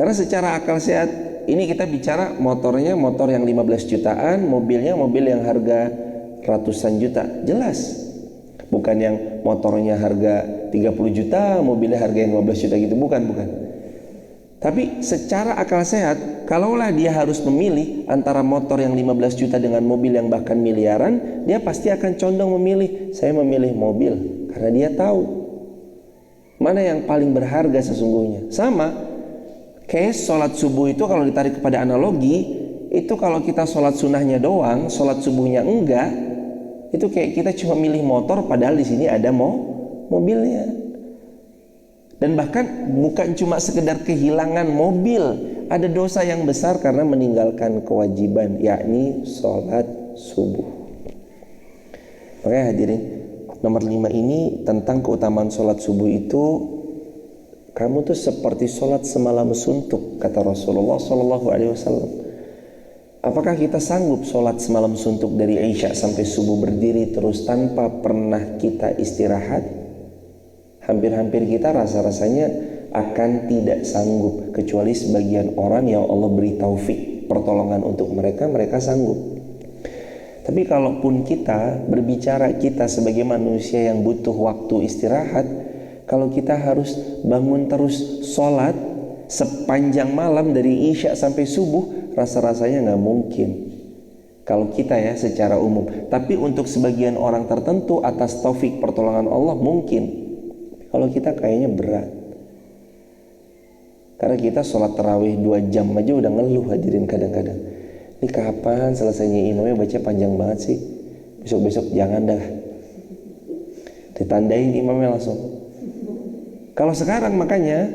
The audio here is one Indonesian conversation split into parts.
Karena secara akal sehat, ini kita bicara motornya motor yang 15 jutaan, mobilnya mobil yang harga ratusan juta. Jelas. Bukan yang motornya harga 30 juta, mobilnya harga yang 15 juta gitu. Bukan. Tapi secara akal sehat, kalaulah dia harus memilih antara motor yang 15 juta dengan mobil yang bahkan miliaran, dia pasti akan condong memilih, saya memilih mobil. Karena dia tahu mana yang paling berharga sesungguhnya. Sama kayak sholat subuh itu kalau ditarik kepada analogi, itu kalau kita sholat sunnahnya doang, sholat subuhnya enggak, itu kayak kita cuma milih motor padahal di sini ada mobilnya. Dan bahkan bukan cuma sekedar kehilangan mobil, ada dosa yang besar karena meninggalkan kewajiban, yakni sholat subuh. Makanya hadirin, nomor 5 ini tentang keutamaan sholat subuh itu, kamu tuh seperti sholat semalam suntuk, kata Rasulullah SAW. Apakah kita sanggup sholat semalam suntuk dari Isya sampai subuh berdiri terus tanpa pernah kita istirahat? Hampir-hampir kita rasa-rasanya akan tidak sanggup, kecuali sebagian orang yang Allah beri taufik pertolongan untuk mereka sanggup. Tapi kalaupun kita berbicara, kita sebagai manusia yang butuh waktu istirahat, kalau kita harus bangun terus sholat sepanjang malam dari Isya sampai subuh, rasa-rasanya nggak mungkin. Kalau kita ya secara umum. Tapi untuk sebagian orang tertentu atas taufik pertolongan Allah mungkin. Kalau kita kayaknya berat. Karena kita sholat tarawih 2 jam aja udah ngeluh hadirin kadang-kadang. Ini kapan selesainya imamnya baca panjang banget sih? Besok-besok jangan dah. Ditandain imamnya langsung. Kalau sekarang makanya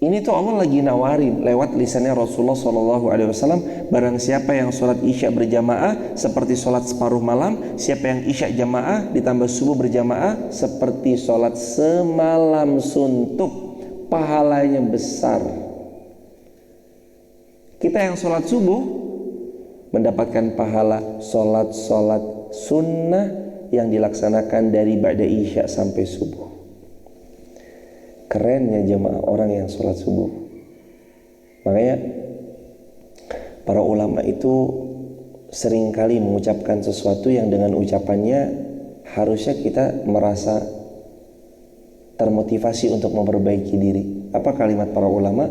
ini tuh Allah lagi nawarin lewat lisannya Rasulullah SAW, barang siapa yang sholat Isya berjamaah seperti sholat separuh malam, siapa yang Isya jamaah ditambah subuh berjamaah seperti sholat semalam suntuk, pahalanya besar. Kita yang sholat subuh mendapatkan pahala sholat sunnah yang dilaksanakan dari ba'da Isya sampai subuh. Kerennya jemaah orang yang sholat subuh. Makanya para ulama itu seringkali mengucapkan sesuatu yang dengan ucapannya harusnya kita merasa termotivasi untuk memperbaiki diri. Apa kalimat para ulama?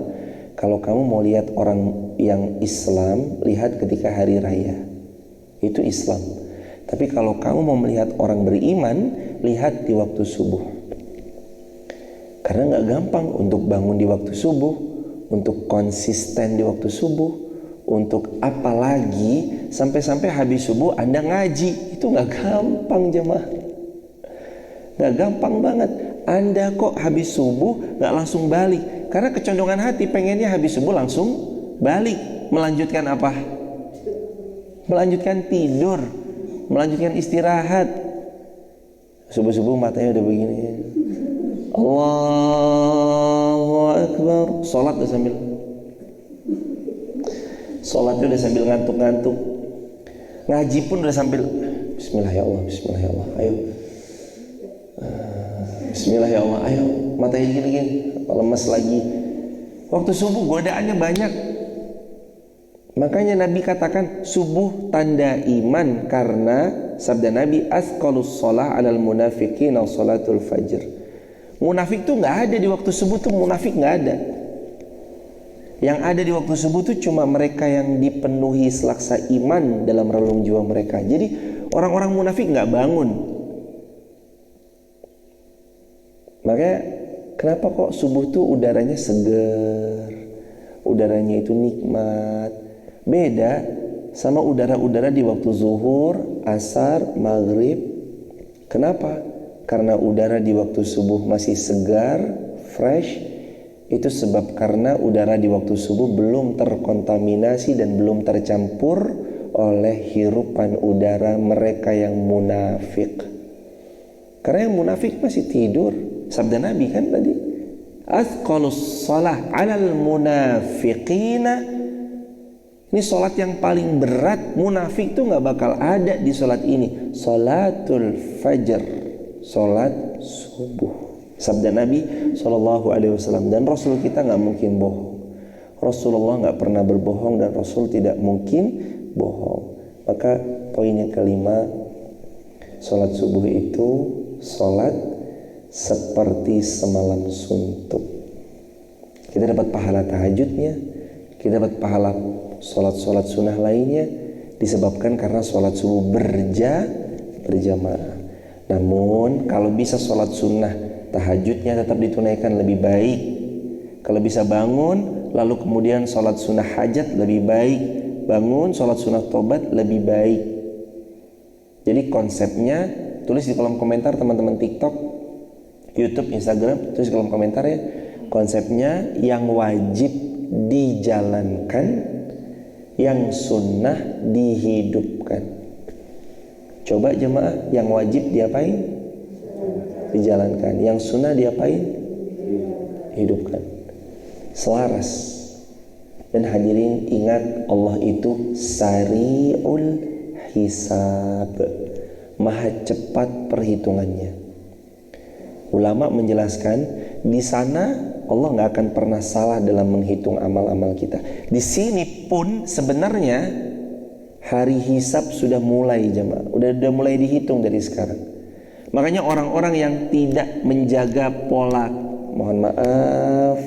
Kalau kamu mau lihat orang yang Islam, lihat ketika hari raya, itu Islam. Tapi kalau kamu mau melihat orang beriman, lihat di waktu subuh. Karena gak gampang untuk bangun di waktu subuh, untuk konsisten di waktu subuh, untuk apalagi sampai-sampai habis subuh Anda ngaji. Itu gak gampang jemaah. Gak gampang banget. Anda kok habis subuh gak langsung balik. Karena kecondongan hati pengennya habis subuh langsung balik. Melanjutkan apa? Melanjutkan tidur, melanjutkan istirahat. Subuh-subuh matanya udah begini. Allahu Akbar. Sholat udah sambil ngantuk-ngantuk. Ngaji pun udah sambil Bismillah ya Allah, Bismillah ya Allah, ayo Bismillah ya Allah, ayo. Matanya gini-gini, lemes lagi. Waktu subuh godaannya banyak. Makanya Nabi katakan subuh tanda iman, karena sabda Nabi asqalus shalah 'alal munafiqin salatul fajr. Munafik tuh nggak ada di waktu subuh tuh, munafik nggak ada. Yang ada di waktu subuh tuh cuma mereka yang dipenuhi selaksa iman dalam relung jiwa mereka. Jadi orang-orang munafik nggak bangun. Makanya kenapa kok subuh tuh udaranya seger, udaranya itu nikmat. Beda sama udara-udara di waktu zuhur, asar, maghrib. Kenapa? Karena udara di waktu subuh masih segar, fresh. Itu sebab karena udara di waktu subuh belum terkontaminasi dan belum tercampur oleh hirupan udara mereka yang munafik. Karena yang munafik masih tidur. Sabda Nabi kan tadi, asqalus shalah 'alal munafiqina. Ini sholat yang paling berat. Munafik tuh gak bakal ada di sholat ini. Sholatul fajr, sholat subuh. Sabda Nabi SAW. Dan Rasul kita gak mungkin bohong. Rasulullah nggak pernah berbohong dan Rasul tidak mungkin bohong. Maka poin yang kelima, sholat subuh itu sholat seperti semalam suntuk. Kita dapat pahala tahajudnya, kita dapat pahala sholat-sholat sunnah lainnya disebabkan karena sholat subuh berjamaah. Namun kalau bisa sholat sunnah tahajudnya tetap ditunaikan lebih baik. Kalau bisa bangun lalu kemudian sholat sunnah hajat lebih baik, bangun sholat sunnah tobat lebih baik. Jadi konsepnya, tulis di kolom komentar teman-teman TikTok, YouTube, Instagram, tulis di kolom komentar ya. Konsepnya yang wajib dijalankan, yang sunnah dihidupkan. Coba jemaah, yang wajib diapain? Dijalankan. Yang sunnah diapain? Hidupkan. Selaras. Dan hadirin ingat, Allah itu sari'ul hisab, maha cepat perhitungannya. Ulama menjelaskan di sana Allah nggak akan pernah salah dalam menghitung amal-amal kita. Di sini pun sebenarnya hari hisab sudah mulai jemaah, udah mulai dihitung dari sekarang. Makanya orang-orang yang tidak menjaga pola, mohon maaf,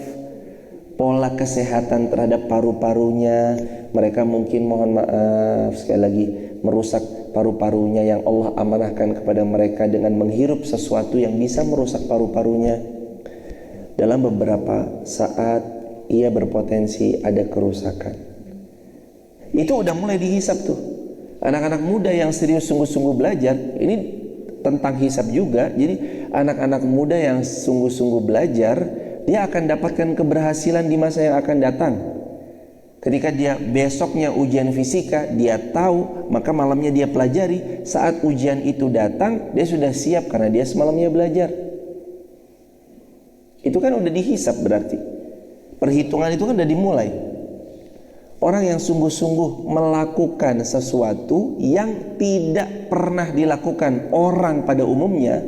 pola kesehatan terhadap paru-parunya, mereka mungkin mohon maaf sekali lagi merusak paru-parunya yang Allah amanahkan kepada mereka dengan menghirup sesuatu yang bisa merusak paru-parunya. Dalam beberapa saat ia berpotensi ada kerusakan. Itu udah mulai dihisap tuh. Anak-anak muda yang serius sungguh-sungguh belajar, ini tentang hisap juga. Jadi anak-anak muda yang sungguh-sungguh belajar, dia akan dapatkan keberhasilan di masa yang akan datang. Ketika dia besoknya ujian fisika, dia tahu, maka malamnya dia pelajari. Saat ujian itu datang, dia sudah siap karena dia semalamnya belajar. Itu kan udah dihisap berarti. Perhitungan itu kan udah dimulai. Orang yang sungguh-sungguh melakukan sesuatu yang tidak pernah dilakukan orang pada umumnya,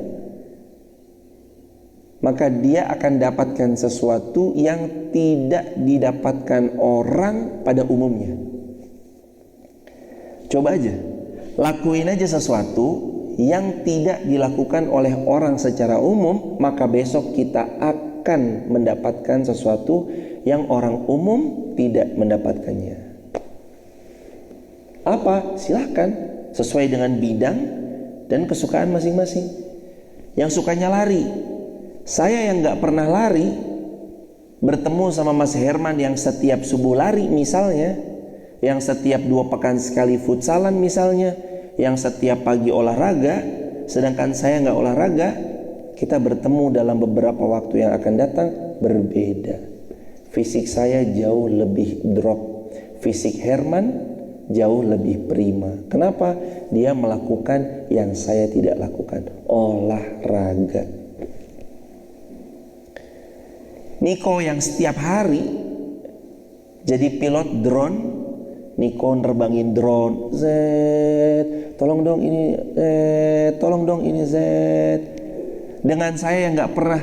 maka dia akan dapatkan sesuatu yang tidak didapatkan orang pada umumnya. Coba aja, lakuin aja sesuatu yang tidak dilakukan oleh orang secara umum, maka besok kita akan mendapatkan sesuatu yang orang umum tidak mendapatkannya. Apa? Silahkan, sesuai dengan bidang dan kesukaan masing-masing. Yang sukanya lari, saya yang gak pernah lari, bertemu sama Mas Herman yang setiap subuh lari misalnya, yang setiap 2 pekan sekali futsalan misalnya, yang setiap pagi olahraga, sedangkan saya nggak olahraga, kita bertemu dalam beberapa waktu yang akan datang berbeda. Fisik saya jauh lebih drop, fisik Herman jauh lebih prima. Kenapa? Dia melakukan yang saya tidak lakukan, olahraga. Niko yang setiap hari jadi pilot drone, Niko nerbangin drone, Z, tolong dong ini, tolong dong ini, Z. Dengan saya yang nggak pernah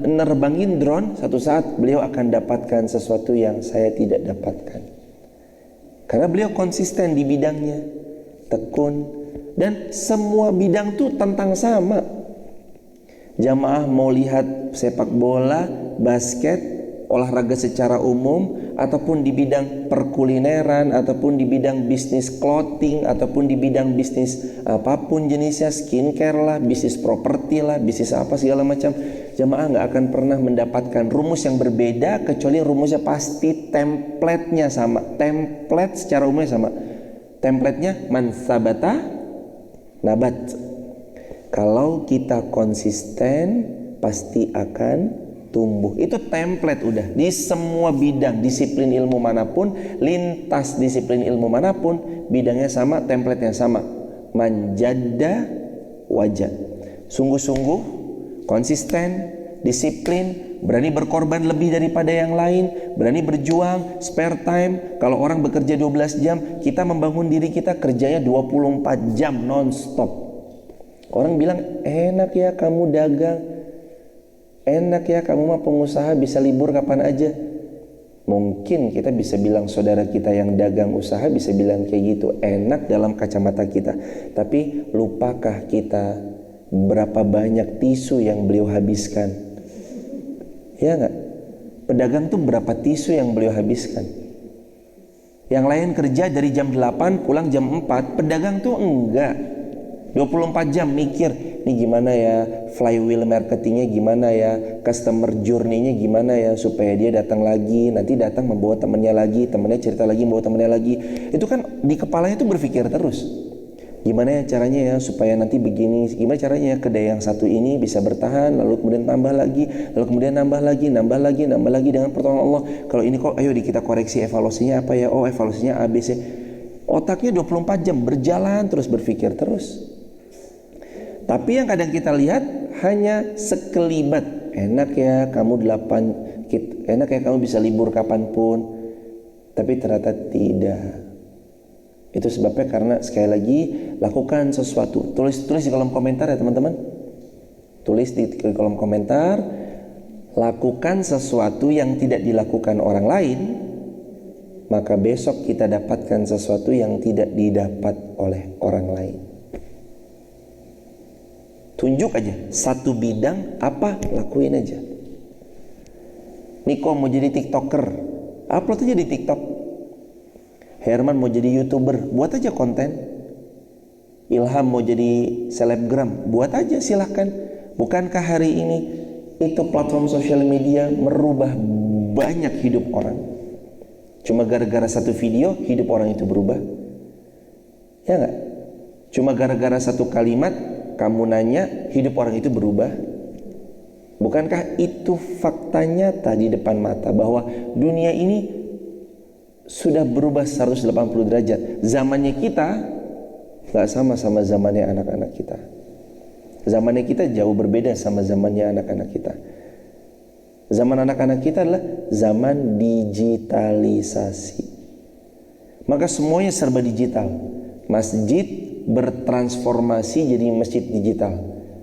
nerbangin drone, satu saat beliau akan dapatkan sesuatu yang saya tidak dapatkan. Karena beliau konsisten di bidangnya, tekun, dan semua bidang tuh tentang sama. Jamaah mau lihat sepak bola, basket, olahraga secara umum, ataupun di bidang perkulineran, ataupun di bidang bisnis clothing, ataupun di bidang bisnis apapun jenisnya, skincare lah, bisnis properti lah, bisnis apa segala macam, jamaah nggak akan pernah mendapatkan rumus yang berbeda kecuali rumusnya pasti template-nya sama. Template secara umumnya sama. Template-nya man sabata nabat. Kalau kita konsisten pasti akan tumbuh. Itu template udah di semua bidang, disiplin ilmu manapun, lintas disiplin ilmu manapun, bidangnya sama, template-nya sama. Manjada wajad. Sungguh-sungguh, konsisten, disiplin, berani berkorban lebih daripada yang lain, berani berjuang, spare time. Kalau orang bekerja 12 jam, kita membangun diri kita kerjanya 24 jam non-stop. Orang bilang, enak ya kamu dagang, enak ya kamu mah pengusaha bisa libur kapan aja. Mungkin kita bisa bilang saudara kita yang dagang usaha bisa bilang kayak gitu, enak dalam kacamata kita. Tapi lupakah kita berapa banyak tisu yang beliau habiskan? Ya enggak? Pedagang tuh berapa tisu yang beliau habiskan? Yang lain kerja dari jam 8 pulang jam 4, pedagang tuh enggak. 24 jam mikir, ini gimana ya flywheel marketingnya, gimana ya customer journey-nya, gimana ya supaya dia datang lagi, nanti datang membawa temannya lagi, temannya cerita lagi membawa temannya lagi. Itu kan di kepalanya tuh berpikir terus, gimana ya caranya ya supaya nanti begini, gimana caranya ya kedai yang satu ini bisa bertahan, lalu kemudian tambah lagi, lalu kemudian nambah lagi dengan pertolongan Allah. Kalau ini kok, ayo kita koreksi evaluasinya apa ya, oh evaluasinya ABC. Otaknya 24 jam berjalan terus, berpikir terus. Tapi yang kadang kita lihat hanya sekelibat. Enak ya kamu enak ya kamu bisa libur kapanpun. Tapi ternyata tidak. Itu sebabnya karena sekali lagi lakukan sesuatu. Tulis di kolom komentar ya teman-teman. Tulis di kolom komentar, lakukan sesuatu yang tidak dilakukan orang lain, maka besok kita dapatkan sesuatu yang tidak didapat oleh orang lain. Tunjuk aja satu bidang apa, lakuin aja. Niko mau jadi TikToker, upload aja di TikTok. Herman mau jadi YouTuber, buat aja konten. Ilham mau jadi selebgram, buat aja, silahkan. Bukankah hari ini itu platform sosial media merubah banyak hidup orang? Cuma gara-gara satu video hidup orang itu berubah? Ya enggak? Cuma gara-gara satu kalimat kamu nanya, hidup orang itu berubah? Bukankah itu fakta nyata di depan mata bahwa dunia ini sudah berubah 180 derajat. Zamannya kita gak sama zamannya anak-anak kita. Zamannya kita jauh berbeda sama zamannya anak-anak kita. Zaman anak-anak kita adalah zaman digitalisasi. Maka semuanya serba digital. Masjid bertransformasi jadi masjid digital.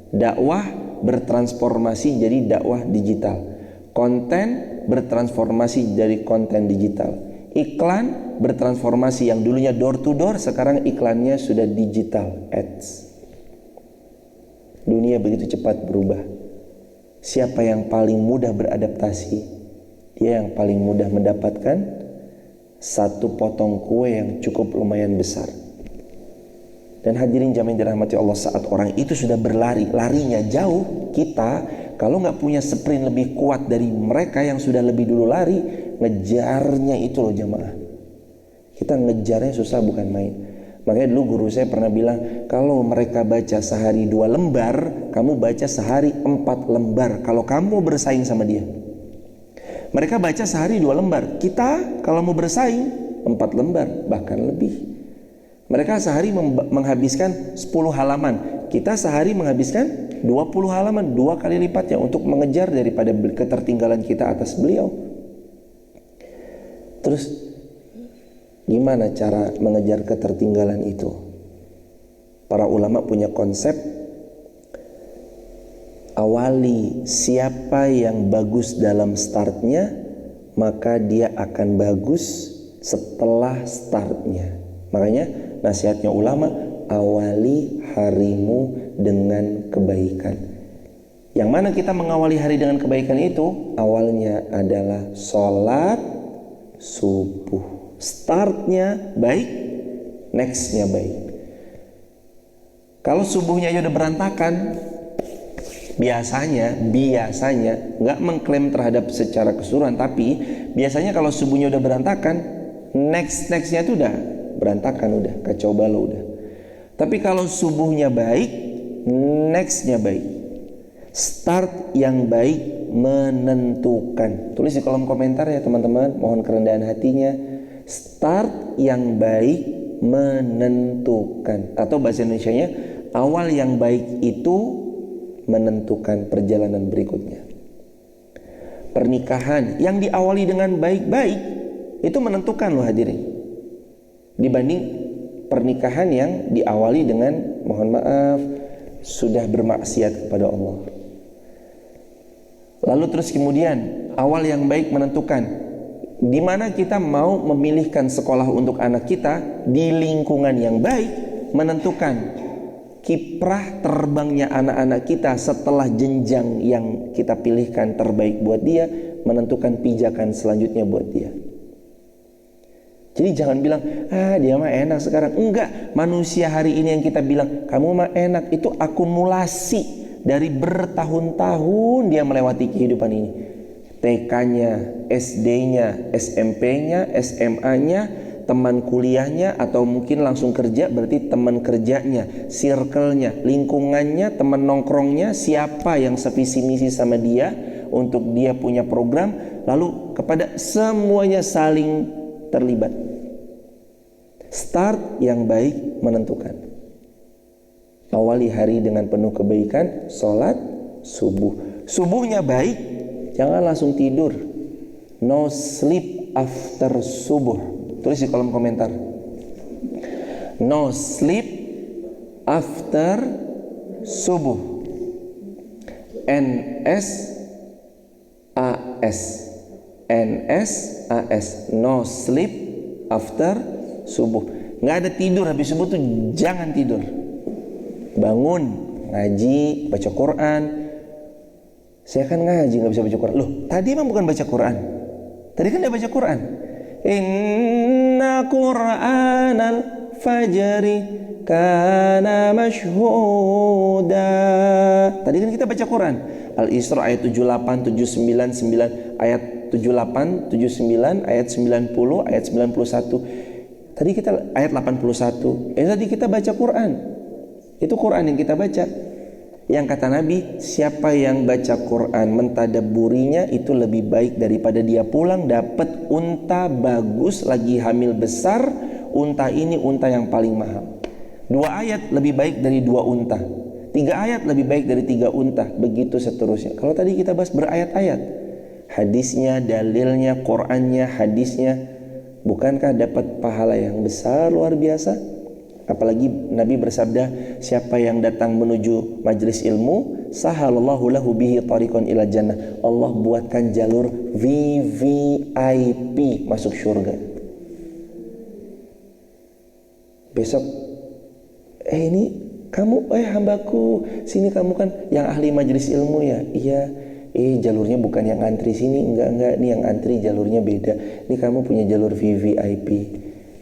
Dakwah bertransformasi jadi dakwah digital. Konten bertransformasi jadi konten digital. Iklan bertransformasi, yang dulunya door to door sekarang iklannya sudah digital ads. Dunia begitu cepat berubah. Siapa yang paling mudah beradaptasi? Dia yang paling mudah mendapatkan satu potong kue yang cukup lumayan besar. Dan hadirin jamaah dirahmati Allah, saat orang itu sudah berlari, larinya jauh, kita kalau nggak punya sprint lebih kuat dari mereka yang sudah lebih dulu lari, ngejarnya itu loh jamaah. Kita ngejarnya susah, bukan main. Makanya dulu guru saya pernah bilang, kalau mereka baca sehari 2 lembar, kamu baca sehari 4 lembar. Kalau kamu bersaing sama dia. Mereka baca sehari 2 lembar. Kita kalau mau bersaing 4 lembar, bahkan lebih. Mereka sehari menghabiskan 10 halaman. Kita sehari menghabiskan 20 halaman, 2 kali lipatnya untuk mengejar daripada ketertinggalan kita atas beliau. Terus gimana cara mengejar ketertinggalan itu? Para ulama punya konsep, awali siapa yang bagus dalam startnya, maka dia akan bagus setelah startnya. Makanya nasihatnya ulama, awali harimu dengan kebaikan. Yang mana kita mengawali hari dengan kebaikan itu? Awalnya adalah sholat subuh. Startnya baik, nextnya baik. Kalau subuhnya aja udah berantakan, biasanya nggak mengklaim terhadap secara keseluruhan, tapi biasanya kalau subuhnya udah berantakan, nextnya itu udah berantakan, udah kacau balau udah. Tapi kalau subuhnya baik, nextnya baik. Start yang baik menentukan. Tulis di kolom komentar ya teman-teman, mohon kerendahan hatinya. Start yang baik menentukan. Atau bahasa Indonesianya, awal yang baik itu menentukan perjalanan berikutnya. Pernikahan yang diawali dengan baik-baik itu menentukan loh hadirin, dibanding pernikahan yang diawali dengan mohon maaf sudah bermaksiat kepada Allah. Lalu terus kemudian awal yang baik menentukan, di mana kita mau memilihkan sekolah untuk anak kita di lingkungan yang baik, menentukan kiprah terbangnya anak-anak kita setelah jenjang yang kita pilihkan terbaik buat dia, menentukan pijakan selanjutnya buat dia. Jadi jangan bilang, dia mah enak sekarang. Enggak, manusia hari ini yang kita bilang kamu mah enak, itu akumulasi dari bertahun-tahun dia melewati kehidupan ini. TK-nya, SD-nya, SMP-nya, SMA-nya, teman kuliahnya, atau mungkin langsung kerja, berarti teman kerjanya, circle-nya, lingkungannya, teman nongkrongnya, siapa yang sevisi misi sama dia untuk dia punya program, lalu kepada semuanya saling terlibat. Start yang baik menentukan. Awali hari dengan penuh kebaikan, sholat subuh. Subuhnya baik, jangan langsung tidur. No sleep after subuh. Tulis di kolom komentar. No sleep after subuh. NSAS. NSAS. No sleep after subuh. Nggak ada tidur habis subuh tuh, jangan tidur. Bangun, ngaji, baca Quran. Saya kan ngaji, nggak bisa baca Quran. Loh, tadi emang bukan baca Quran. Tadi kan dia baca Quran. Inna Qur'anal fajri kana mashhuda. Tadi kan kita baca Quran. Al-Isra ayat 78, 79, 9, ayat 78, 79, ayat 90, ayat 91. Tadi kita ayat 81. Tadi kita baca Quran. Itu Quran yang kita baca. Yang kata Nabi, siapa yang baca Quran mentadabburinya itu lebih baik daripada dia pulang dapat unta bagus lagi hamil besar. Unta ini unta yang paling mahal. 2 ayat lebih baik dari 2 unta. 3 ayat lebih baik dari 3 unta. Begitu seterusnya. Kalau tadi kita bahas berayat-ayat, hadisnya, dalilnya, Qurannya, hadisnya, bukankah dapat pahala yang besar luar biasa? Apalagi Nabi bersabda, siapa yang datang menuju majlis ilmu, sahalallahu lahu bihi tariqan ila jannah. Allah buatkan jalur VVIP masuk surga. Besok, ini kamu, hambaku, sini kamu kan yang ahli majlis ilmu ya? Iya. Jalurnya bukan yang antri sini, enggak, nih yang antri jalurnya beda. Ini kamu punya jalur VVIP.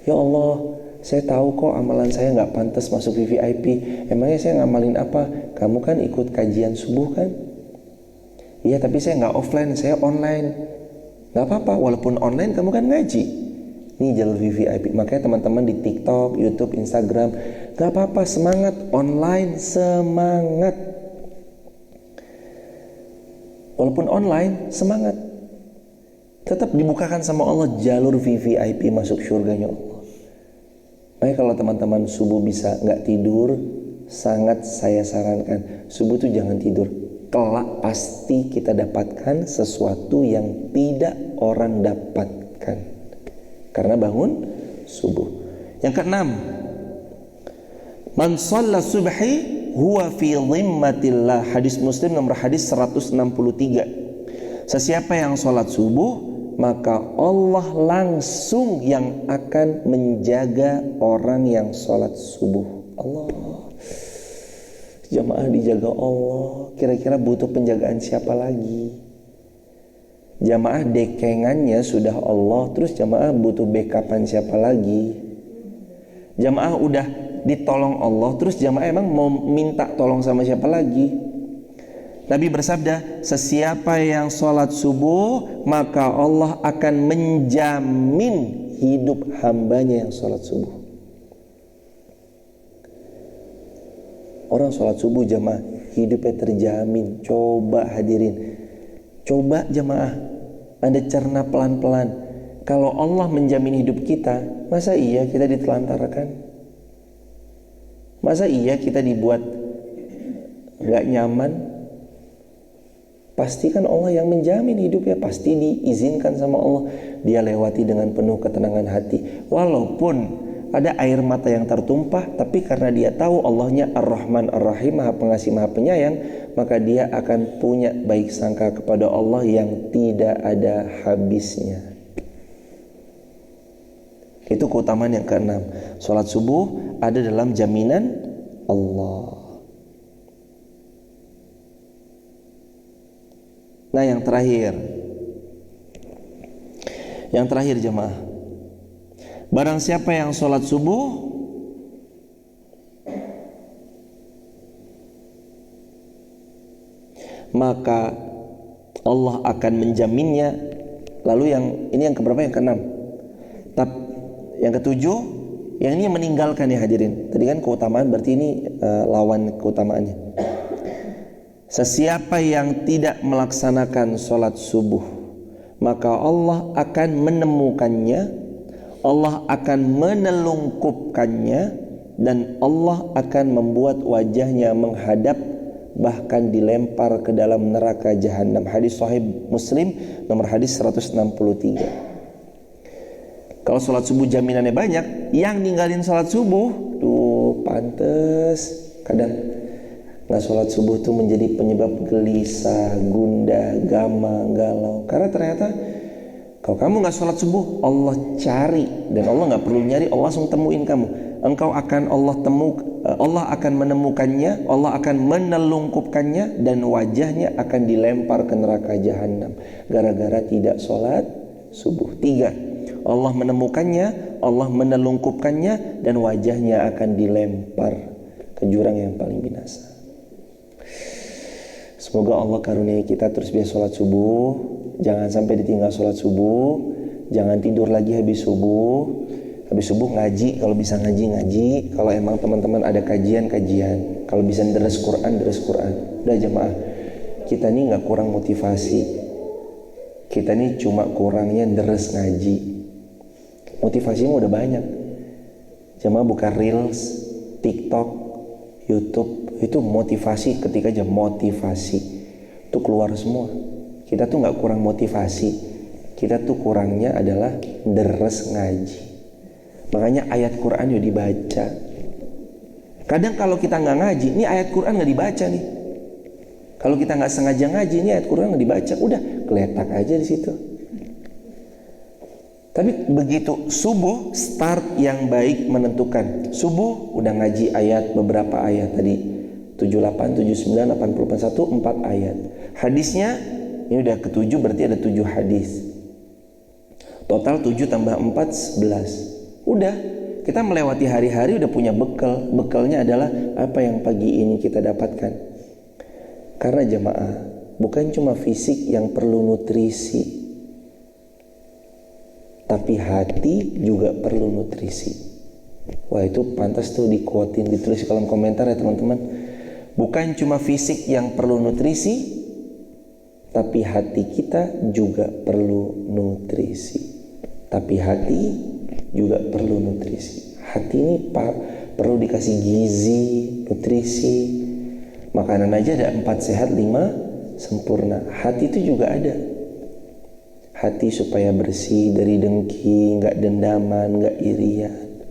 Ya Allah, saya tahu kok amalan saya nggak pantas masuk VVIP. Emangnya saya ngamalin apa? Kamu kan ikut kajian subuh kan? Iya, tapi saya nggak offline, saya online. Nggak apa-apa, walaupun online kamu kan ngaji. Ini jalur VVIP. Makanya teman-teman di TikTok, YouTube, Instagram, nggak apa-apa, semangat online, semangat. Walaupun online, semangat. Tetap dibukakan sama Allah jalur VVIP masuk surganya Allah. Makanya kalau teman-teman subuh bisa nggak tidur, sangat saya sarankan subuh tuh jangan tidur. Kelak pasti kita dapatkan sesuatu yang tidak orang dapatkan karena bangun subuh. Yang keenam, man shalla subhi huwa fi dhimmatillah. Hadis Muslim nomor hadis 163. Sesiapa yang sholat subuh, maka Allah langsung yang akan menjaga orang yang sholat subuh. Allah, jamaah dijaga Allah. Kira-kira butuh penjagaan siapa lagi? Jamaah dekengannya sudah Allah, terus jamaah butuh backupan siapa lagi? Jamaah udah ditolong Allah, terus jamaah emang mau minta tolong sama siapa lagi? Nabi bersabda, sesiapa yang sholat subuh, maka Allah akan menjamin hidup hambanya yang sholat subuh. Orang sholat subuh jamaah, hidupnya terjamin. Coba hadirin, coba jamaah, Anda cerna pelan-pelan. Kalau Allah menjamin hidup kita, masa iya kita ditelantarkan? Masa iya kita dibuat gak nyaman? Pasti kan Allah yang menjamin hidupnya, pasti diizinkan sama Allah. Dia lewati dengan penuh ketenangan hati. Walaupun ada air mata yang tertumpah, tapi karena dia tahu Allahnya Ar-Rahman Ar-Rahim, Maha Pengasih Maha Penyayang, maka dia akan punya baik sangka kepada Allah yang tidak ada habisnya. Itu keutamaan yang keenam. Sholat subuh ada dalam jaminan Allah. Nah, yang terakhir jemaah, barang siapa yang sholat subuh maka Allah akan menjaminnya. Lalu yang keberapa? Yang keenam. Yang ketujuh, yang ini yang meninggalkan ya hadirin. Tadi kan keutamaan, berarti ini lawan keutamaannya. Sesiapa yang tidak melaksanakan sholat subuh, maka Allah akan menemukannya, Allah akan menelungkupkannya, dan Allah akan membuat wajahnya menghadap, bahkan dilempar ke dalam neraka jahanam. Hadis Sahih Muslim nomor hadis 163. Kalau sholat subuh jaminannya banyak, yang ninggalin sholat subuh tuh pantes kadang nggak sholat subuh tuh menjadi penyebab gelisah, gundah, gamang, galau. Karena ternyata kalau kamu nggak sholat subuh, Allah cari, dan Allah nggak perlu nyari, Allah langsung temuin kamu. Allah akan menemukannya, Allah akan menelungkupkannya, dan wajahnya akan dilempar ke neraka jahanam gara-gara tidak sholat subuh. 3. Allah menemukannya, Allah menelungkupkannya, dan wajahnya akan dilempar ke jurang yang paling binasa. Semoga Allah karuniai kita terus biasa sholat subuh. Jangan sampai ditinggal sholat subuh. Jangan tidur lagi habis subuh. Habis subuh ngaji, kalau bisa ngaji. Kalau emang teman-teman ada kajian. Kalau bisa deres Quran. Udah jemaah, kita ini gak kurang motivasi. Kita ini cuma kurangnya deres ngaji. Motivasinya udah banyak. Jemaah buka Reels, TikTok, YouTube, itu motivasi, ketika aja motivasi itu keluar semua. Kita tuh gak kurang motivasi, kita tuh kurangnya adalah deres ngaji. Makanya ayat Quran yuk dibaca. Kadang kalau kita gak ngaji, ini ayat Quran gak dibaca nih. Kalau kita gak sengaja ngaji, ini ayat Quran gak dibaca, udah geletak aja di situ. Tapi begitu subuh, start yang baik menentukan. Subuh udah ngaji ayat, beberapa ayat tadi 78, 79, 80, 81, 4 ayat. Hadisnya ini udah ke-7, berarti ada 7 hadis. Total 7 tambah 4, 11. Udah, kita melewati hari-hari udah punya bekal. Bekalnya adalah apa yang pagi ini kita dapatkan. Karena jemaah, bukan cuma fisik yang perlu nutrisi, tapi hati juga perlu nutrisi. Wah, itu pantas tuh dikuatin, ditulis di kolom komentar ya teman-teman. Bukan cuma fisik yang perlu nutrisi, tapi hati kita juga perlu nutrisi. Tapi hati juga perlu nutrisi. Hati ini perlu dikasih gizi, nutrisi. Makanan aja ada 4 sehat, 5 sempurna. Hati itu juga ada. Hati supaya bersih dari dengki, gak dendaman, gak irian.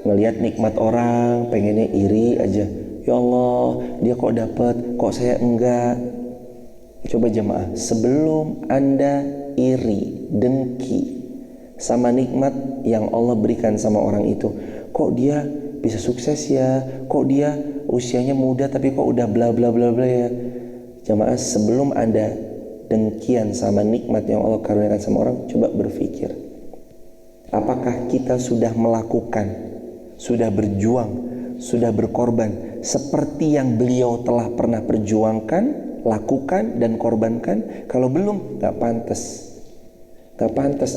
Ngelihat nikmat orang, pengennya iri aja. Ya Allah, dia kok dapat, kok saya enggak. Coba jemaah, sebelum Anda iri, dengki sama nikmat yang Allah berikan sama orang itu, kok dia bisa sukses ya, kok dia usianya muda tapi kok udah bla bla bla bla ya. Jemaah, sebelum Anda dengkian sama nikmat yang Allah karuniakan sama orang, coba berpikir, apakah kita sudah melakukan, sudah berjuang, sudah berkorban seperti yang beliau telah pernah perjuangkan, lakukan dan korbankan? Kalau belum, gak pantas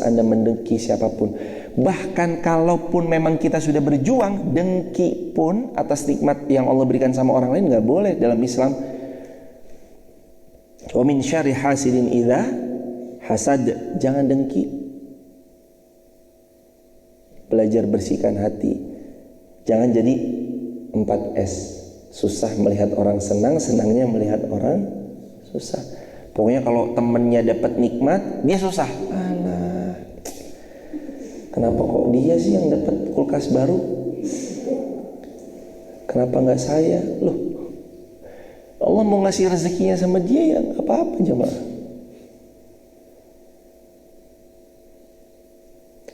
Anda mendengki siapapun. Bahkan kalaupun memang kita sudah berjuang, dengki pun atas nikmat yang Allah berikan sama orang lain gak boleh dalam Islam. Wa min syarri hasidin idza hasad, jangan dengki. Belajar bersihkan hati. Jangan jadi 4S. Susah melihat orang senang, senangnya melihat orang susah. Pokoknya kalau temennya dapat nikmat, dia susah. Alah, kenapa kok dia sih yang dapat kulkas baru? Kenapa nggak saya? Loh, Allah mau ngasih rezekinya sama dia, ya nggak apa-apa jemaah.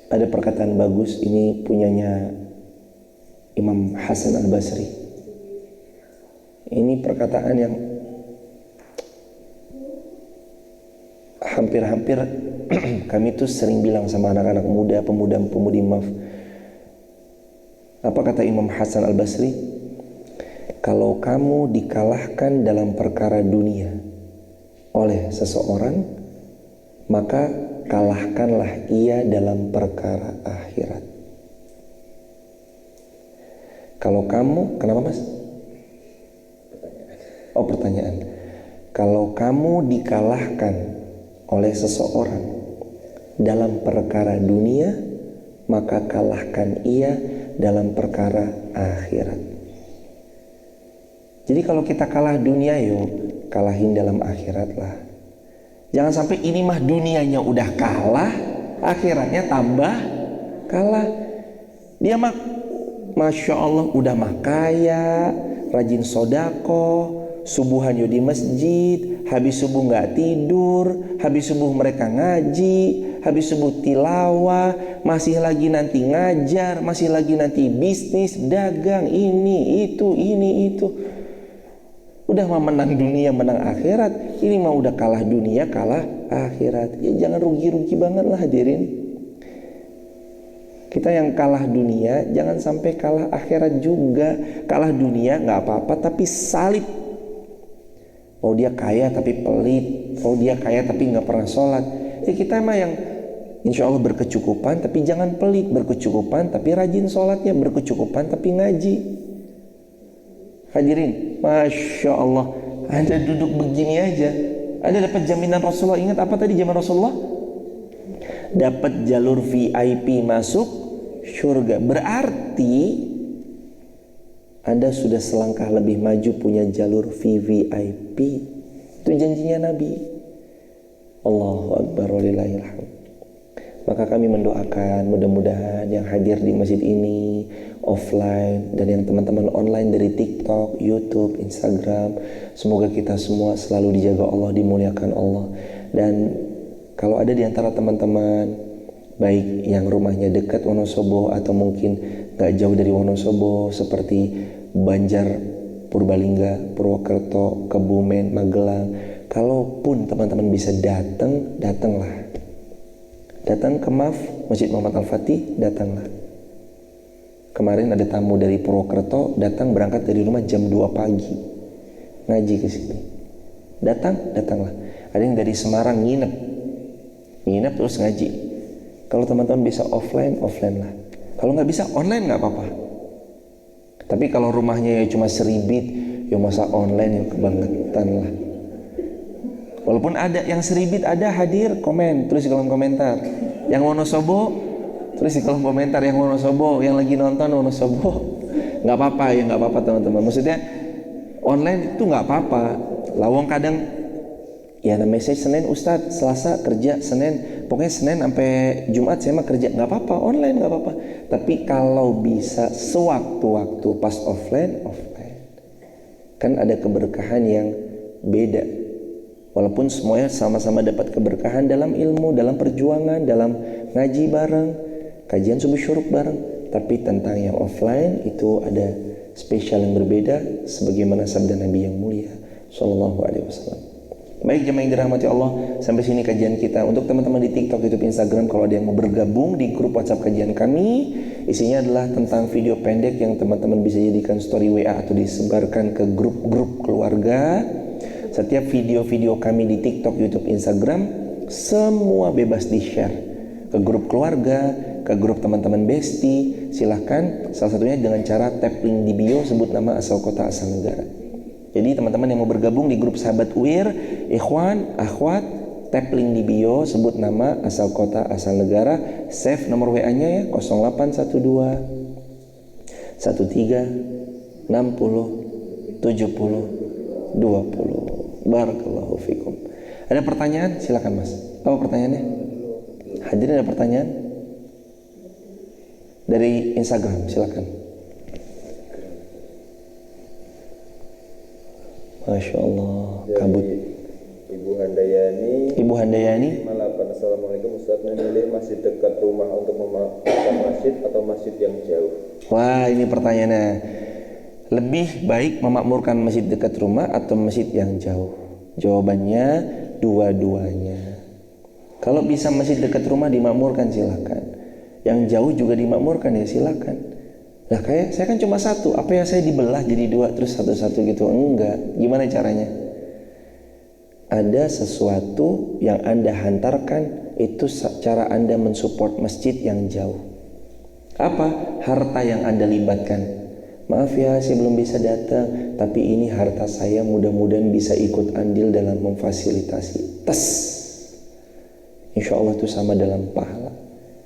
Ada perkataan bagus, ini punyanya Imam Hasan Al-Basri. Ini perkataan yang hampir-hampir kami tuh sering bilang sama anak-anak muda, pemuda-pemudi, maaf. Apa kata Imam Hasan Al-Basri? Kalau kamu dikalahkan dalam perkara dunia oleh seseorang, maka kalahkanlah ia dalam perkara akhirat. Kalau kamu, kenapa mas? Oh, pertanyaan. Kalau kamu dikalahkan oleh seseorang dalam perkara dunia, maka kalahkan ia dalam perkara akhirat. Jadi kalau kita kalah dunia, yuk kalahin dalam akhirat lah. Jangan sampai ini mah dunianya udah kalah, akhiratnya tambah kalah. Dia mah Masya Allah udah mah kaya, rajin sodako, subuhan yuk di masjid, habis subuh gak tidur, habis subuh mereka ngaji, habis subuh tilawah, masih lagi nanti ngajar, masih lagi nanti bisnis, dagang, ini itu. Udah mah menang dunia, menang akhirat. Ini mah udah kalah dunia, kalah akhirat. Ya jangan rugi-rugi banget lah hadirin. Kita yang kalah dunia, jangan sampai kalah akhirat juga. Kalah dunia gak apa-apa, tapi salib. Oh dia kaya tapi pelit, oh dia kaya tapi gak pernah sholat. Ya kita mah yang insya Allah berkecukupan, tapi jangan pelit. Berkecukupan tapi rajin sholatnya, berkecukupan tapi ngaji. Hadirin, Masya Allah, Anda duduk begini aja, Anda dapat jaminan Rasulullah. Ingat apa tadi zaman Rasulullah? Dapat jalur VIP masuk surga. Berarti Anda sudah selangkah lebih maju punya jalur VVIP. Itu janjinya Nabi. Allahu Akbar walillahil hamd. Maka kami mendoakan mudah-mudahan yang hadir di masjid ini offline dan yang teman-teman online dari TikTok, YouTube, Instagram, semoga kita semua selalu dijaga Allah, dimuliakan Allah. Dan kalau ada di antara teman-teman baik yang rumahnya dekat Wonosobo atau mungkin gak jauh dari Wonosobo seperti Banjar, Purbalingga, Purwokerto, Kebumen, Magelang, kalaupun teman-teman bisa datanglah. Datang ke MAF Masjid Muhammad Al-Fatih, datanglah. Kemarin ada tamu dari Purwokerto datang berangkat dari rumah jam 2 pagi ngaji ke sini. Datanglah. Ada yang dari Semarang nginep terus ngaji. Kalau teman-teman bisa offline lah. Kalau nggak bisa online nggak apa-apa. Tapi kalau rumahnya ya cuma seribit, ya masa online yang kebangetan lah. Walaupun ada yang seribit, ada hadir, komen, tulis di kolom komentar. Yang Wonosobo, tulis di kolom komentar. Yang Wonosobo, yang lagi nonton Wonosobo, nggak apa-apa ya, nggak apa-apa teman-teman. Maksudnya online itu nggak apa-apa. Lawang kadang ya namanya saya Senin Ustadz, Selasa kerja, Senin, pokoknya Senin sampai Jumat saya mah kerja, nggak apa-apa, online nggak apa-apa. Tapi kalau bisa sewaktu-waktu pas offline, kan ada keberkahan yang beda. Walaupun semuanya sama-sama dapat keberkahan dalam ilmu, dalam perjuangan, dalam ngaji bareng, kajian subuh syuruk bareng. Tapi tentang yang offline itu ada spesial yang berbeda, sebagaimana sabda Nabi yang mulia Sallallahu Alaihi Wasallam. Baik jemaah yang dirahmati Allah, sampai sini kajian kita. Untuk teman-teman di TikTok, YouTube, Instagram, kalau ada yang mau bergabung di grup WhatsApp kajian kami, isinya adalah tentang video pendek yang teman-teman bisa jadikan story WA atau disebarkan ke grup-grup keluarga. Setiap video-video kami di TikTok, YouTube, Instagram, semua bebas di-share ke grup keluarga, ke grup teman-teman besti. Silahkan, salah satunya dengan cara tap link di bio, sebut nama asal kota asal negara. Jadi teman-teman yang mau bergabung di grup sahabat UIR, ikhwan, akhwat, tap link di bio, sebut nama asal kota asal negara, save nomor WA-nya ya 0812 13 60 70 20. Barakallahu fikum. Ada pertanyaan? Silakan Mas. Apa pertanyaannya? Hadirin ada pertanyaan? Dari Instagram, silakan. Masya Allah, kabut. Ibu Handayani Assalamualaikum Ustaz, memilih masjid dekat rumah untuk memakamkan masjid atau masjid yang jauh? Wah, ini pertanyaannya. Lebih baik memakmurkan masjid dekat rumah atau masjid yang jauh? Jawabannya dua-duanya. Kalau bisa masjid dekat rumah dimakmurkan silakan. Yang jauh juga dimakmurkan ya silakan. Nah kayak saya kan cuma satu, apa ya saya dibelah jadi dua terus satu-satu gitu? Enggak. Gimana caranya? Ada sesuatu yang Anda hantarkan, itu cara Anda mensupport masjid yang jauh. Apa? Harta yang Anda libatkan. Maaf ya saya belum bisa datang, tapi ini harta saya, mudah-mudahan bisa ikut andil dalam memfasilitasi. Tes, insya Allah itu sama dalam pahala.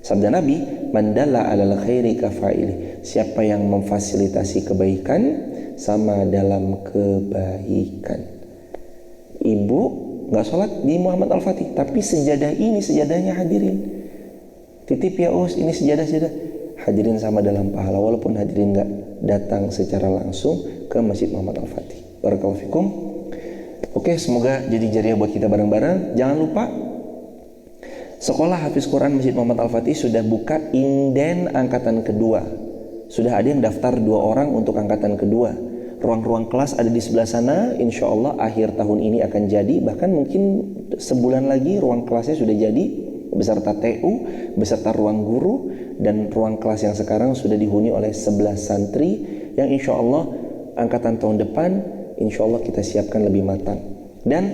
Sabda Nabi, man dalla alal khairi kafaili. Siapa yang memfasilitasi kebaikan sama dalam kebaikan. Ibu nggak sholat di Muhammad Al-Fatih, tapi sejadah ini sejadahnya hadirin. Titip ya Us, ini sejadah. Hadirin sama dalam pahala, walaupun hadirin nggak datang secara langsung ke Masjid Muhammad Al-Fatih. Barakallahu fikum. Oke, semoga jadi jariah buat kita bareng-bareng. Jangan lupa, Sekolah Hafiz Quran Masjid Muhammad Al-Fatih sudah buka inden angkatan kedua. Sudah ada yang daftar 2 orang untuk angkatan kedua. Ruang-ruang kelas ada di sebelah sana. Insya Allah akhir tahun ini akan jadi. Bahkan mungkin sebulan lagi ruang kelasnya sudah jadi, beserta TU, beserta ruang guru. Dan ruang kelas yang sekarang sudah dihuni oleh 11 santri, yang insya Allah angkatan tahun depan insya Allah kita siapkan lebih matang. Dan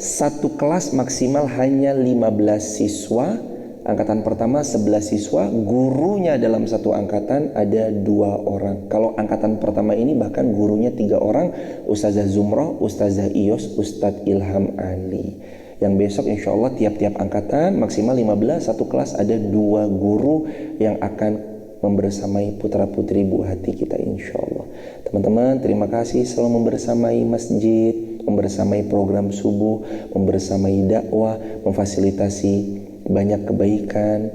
satu kelas maksimal hanya 15 siswa. Angkatan pertama 11 siswa, gurunya dalam satu angkatan ada 2 orang. Kalau angkatan pertama ini bahkan gurunya 3 orang, Ustazah Zumroh, Ustazah Iyos, Ustadz Ilham Ali. Yang besok insya Allah tiap-tiap angkatan maksimal 15, satu kelas ada 2 guru yang akan membersamai putra-putri buah hati kita insya Allah. Teman-teman, terima kasih selalu membersamai masjid, membersamai program subuh, membersamai dakwah, memfasilitasi banyak kebaikan.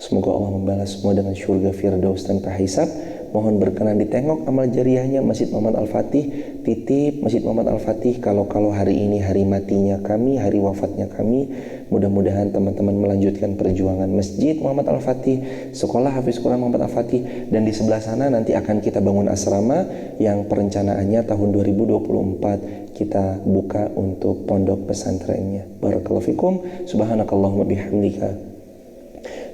Semoga Allah membalas semua dengan surga firdaus tanpa hisab. Mohon berkenan ditengok amal jariahnya Masjid Muhammad Al-Fatih. Titip Masjid Muhammad Al-Fatih, kalau hari ini hari matinya kami, hari wafatnya kami, mudah-mudahan teman-teman melanjutkan perjuangan Masjid Muhammad Al-Fatih, Sekolah Hafiz Quran Muhammad Al-Fatih, dan di sebelah sana nanti akan kita bangun asrama yang perencanaannya tahun 2024 kita buka untuk pondok pesantrennya. Barakallahu fikum. Subhanakallahumma bihamdika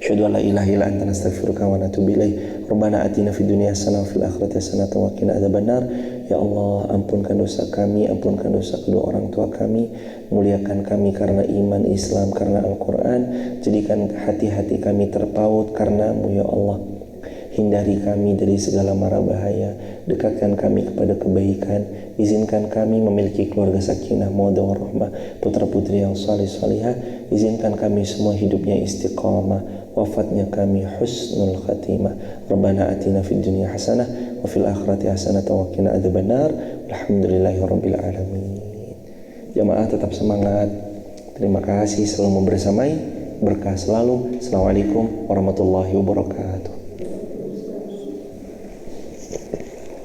asyhadu an la ilaha illa anta nastaghfiruka wa natubu ilaik. Rabbana atina fid dunya hasanah wa fil akhirati hasanah wa qina adzabannar. Ya Allah, ampunkan dosa kami, ampunkan dosa kedua orang tua kami, muliakan kami karena iman Islam, karena Al-Quran, jadikan hati-hati kami terpaut karenamu ya Allah. Hindari kami dari segala mara bahaya, dekatkan kami kepada kebaikan, izinkan kami memiliki keluarga sakinah, mawaddah warahmah, putra-putri yang salih salihah, izinkan kami semua hidupnya istiqamah, wafatnya kami husnul khatimah. Rabbana atina fid dunya hasanah wa fil akhirati hasanah wa qina adzabannar. Alhamdulillahirabbil alamin. Jamaah tetap semangat. Terima kasih selalu membersamai, berkah selalu. Assalamualaikum warahmatullahi wabarakatuh.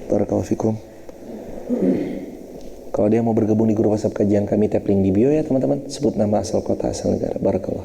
Barakallahu fikum. Kalau dia mau bergabung di grup WhatsApp kajian kami, tap link di bio ya teman-teman. Sebut nama, asal kota, asal negara. Barakallah.